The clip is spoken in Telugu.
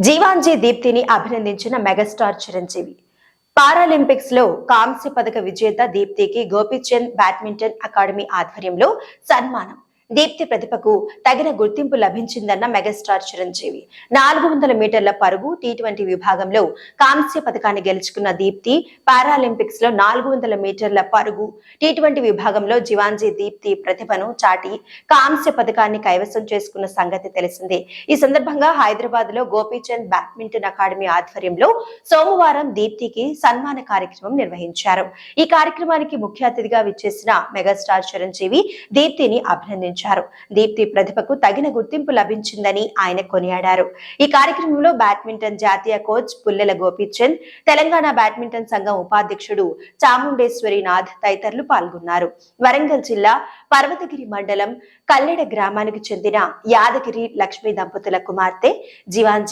జీవాంజీ దీప్తిని అభినందించిన మెగాస్టార్ చిరంజీవి. పారాలింపిక్స్ లో కాంస్య పథక విజేత దీప్తికి గోపీచంద్ బ్యాడ్మింటన్ అకాడమీ ఆధ్వర్యంలో సన్మానం. దీప్తి ప్రతిభకు తగిన గుర్తింపు లభించిందన్న మెగాస్టార్ చిరంజీవి. 400 మీటర్ల పరుగు T20 విభాగంలో కాంస్య పథకాన్ని గెలుచుకున్న దీప్తి పారాలింపిక్స్ లో 400 మీటర్ల పరుగు T20 విభాగంలో జీవాంజీ దీప్తి ప్రతిభను చాటి కాంస్య పథకాన్ని కైవసం చేసుకున్న సంగతి తెలిసిందే. ఈ సందర్భంగా హైదరాబాద్ లో గోపీచంద్ బ్యాడ్మింటన్ అకాడమీ ఆధ్వర్యంలో సోమవారం దీప్తికి సన్మాన కార్యక్రమం నిర్వహించారు. ఈ కార్యక్రమానికి ముఖ్య అతిథిగా విచ్చేసిన మెగాస్టార్ చిరంజీవి దీప్తిని అభినందించారు. దీప్తి ప్రతిభకు తగిన గుర్తింపు లభించిందని ఆయన కొనియాడారు. ఈ కార్యక్రమంలో బ్యాడ్మింటన్ జాతీయ కోచ్ పుల్లెల గోపీచంద్, తెలంగాణ బ్యాడ్మింటన్ సంఘం ఉపాధ్యక్షుడు చాముండేశ్వరినాథ్ తదితరులు పాల్గొన్నారు. వరంగల్ జిల్లా పర్వతగిరి మండలం కల్లెడ గ్రామానికి చెందిన యాదగిరి లక్ష్మీ దంపతుల కుమార్తె జీవాంజీ